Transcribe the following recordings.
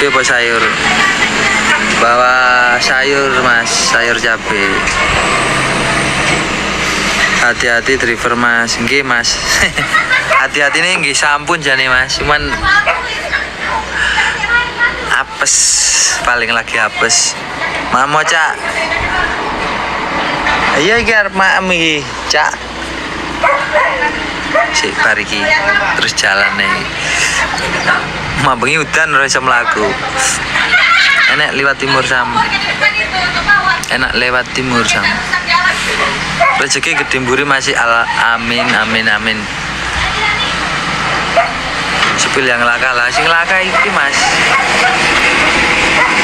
Bawa sayur. Bawa sayur mas, sayur cabe. Hati-hati driver mas, nggih mas. Hati-hati nih nggih sampun jane mas, cuman apes, paling lagi apes. Mamo cak. Iya iki arep maem iki, cak. Sik bariki terus jalan nih. Mambengi udan ora iso mlaku. Enak lewat timur sam. Enak lewat timur sam. Rezeki gede mburi masih amin amin amin. Sepil yang laka lah, sing laka iki mas.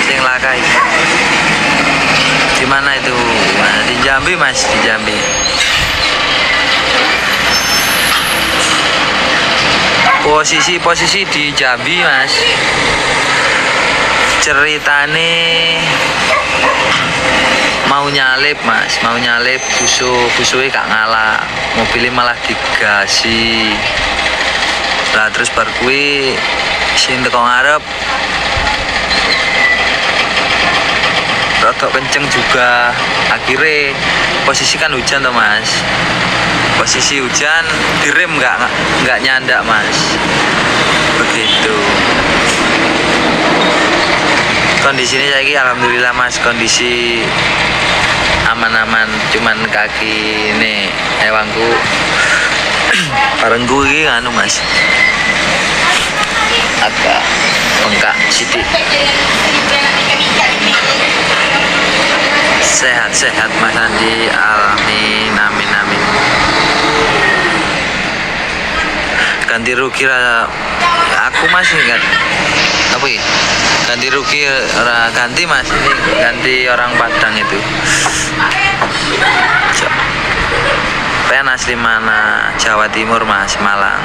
Sing laka iki. Di mana itu? Nah, di Jambi mas, di Jambi. Posisi di Jambi mas. Ceritane mau nyalip mas, mau nyalip busuhe gak ngalah, mobilnya malah digasi. Lah terus bar kuwi sing teko ngarep rada kenceng juga. Akhirnya posisi kan hujan toh mas, posisi hujan direm nggak nyandak mas, begitu. Kondisinya saya alhamdulillah mas, kondisi aman-aman, cuman kaki ini ewangku barengku ini anu mas, agak bengkak sidik. Sehat-sehat mas Andi, amin amin amin. Ganti rugi lah aku mas, ingat apa ya? Ganti rugi ganti mas, ini ganti orang Padang itu. Pen asli mana? Jawa Timur mas, Malang.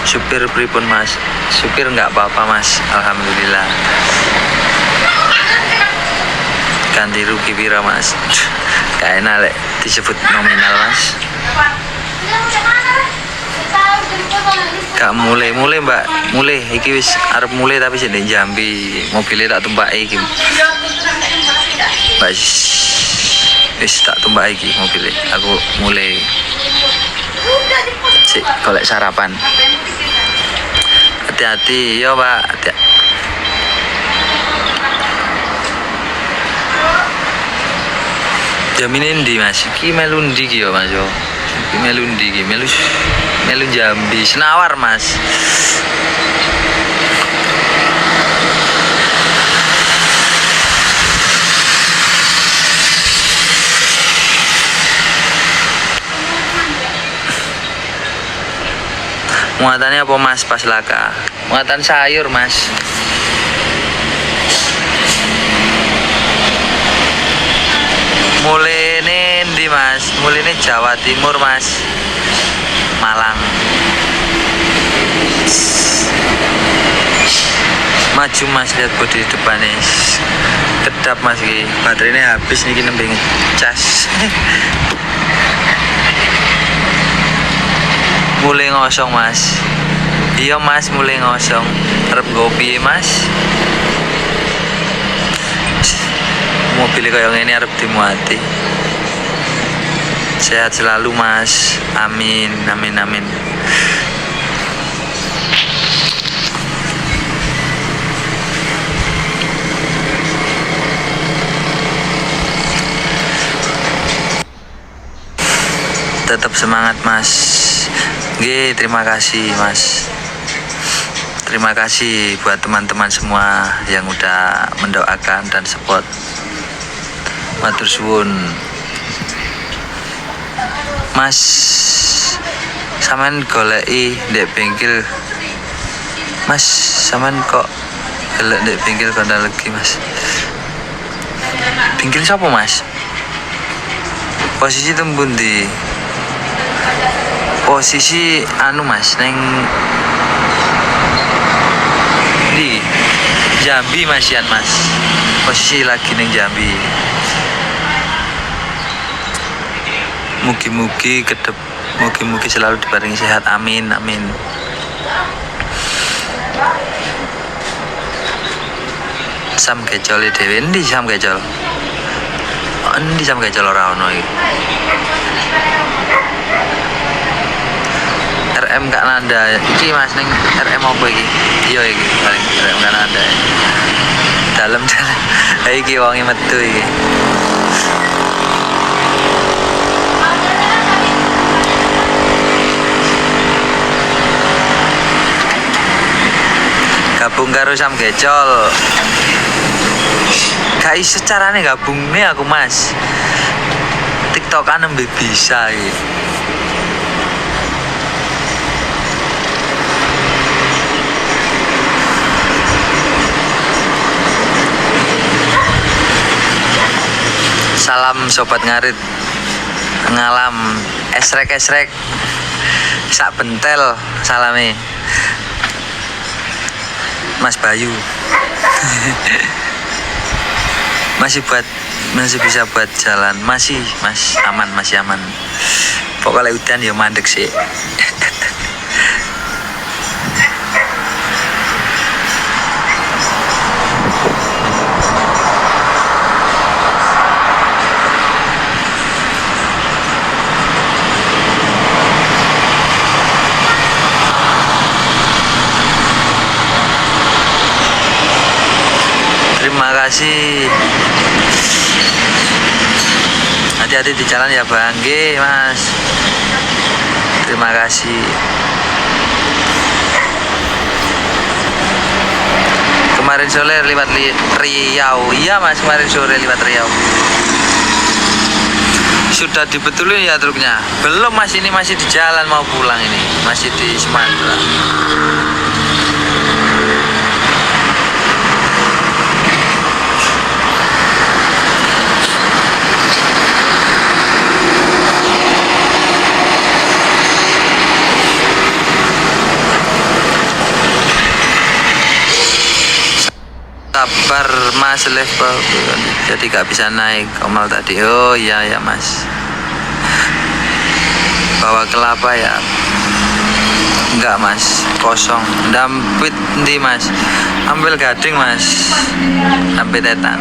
Supir pripun mas? Supir nggak apa-apa mas, alhamdulillah. Ganti rugi pira mas? Gak enak lek disebut nominal mas. Gak mulai mbak, mulai iki wis arep mulai tapi sing ndek Jambi, mobilnya tak tumpaki iki. Mbak wis tak tumpaki iki mobilnya, aku mulai. Sik golek sarapan. Hati-hati yo pak. Jamine ndi mas? Iki melu ndi iki yo mas yo. Iki melu ndi iki? Melu Jambi, Senawar mas. Muatannya apa mas pas laka? Muatan sayur mas. Mulai ndi mas? Mulai Jawa Timur mas, Malang. Maju mas, lihat bodi depannya kedap mas, ini baterainya habis nih, nembing cas. Mulai ngosong mas. Iya mas, mulai ngosong. Arep ngopi mas. Mobil kayak ini arep dimuati. Sehat selalu mas, amin amin amin. Tetap semangat mas. Oke, terima kasih mas. Terima kasih buat teman-teman semua yang udah mendoakan dan support. Matur suwun. Mas, sampean goleki ndek bengkel. Mas, sampean kok golek ndek bengkel Kondang Legi, Mas? Bengkel sapa, Mas? Posisi tembun di posisi anu, Mas, neng di Jambi, Masian, Mas. Posisi lagi neng Jambi. Mugi-mugi selalu dibarengi sehat, amin amin. Sam gecol dhewe endi sam gecol? Endi sam gecol ora ono iki. RM Kak Nanda iki Mas ning RM apa iki? Iya iki paling RM Kak Nanda. Dalem iki wonge metu iki. Gabung karo Sam Gecol. Gak iso carane gabungne aku Mas. TikTokan nembe bisa iki. Salam sobat ngarit. Ngalam esrek sak bentel salame. Mas Bayu. masih bisa buat jalan, masih aman. Pokoknya udan ya mandek sih. Terima kasih. Hati-hati di jalan ya Bang. Nggih, Mas. Terima kasih. Kemarin sore lewat Riau. Iya, Mas, kemarin sore lewat Riau. Sudah dibetulin ya truknya? Belum, Mas, ini masih di jalan mau pulang ini. Masih di Sumatera. Sabar Mas, level jadi gak bisa naik Komal tadi. Oh iya ya Mas, bawa kelapa ya? Enggak Mas, kosong. Dampit di Mas, ambil gading Mas, ambil tetan,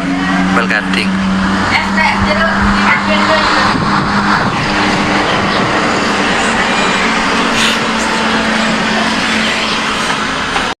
ambil gading.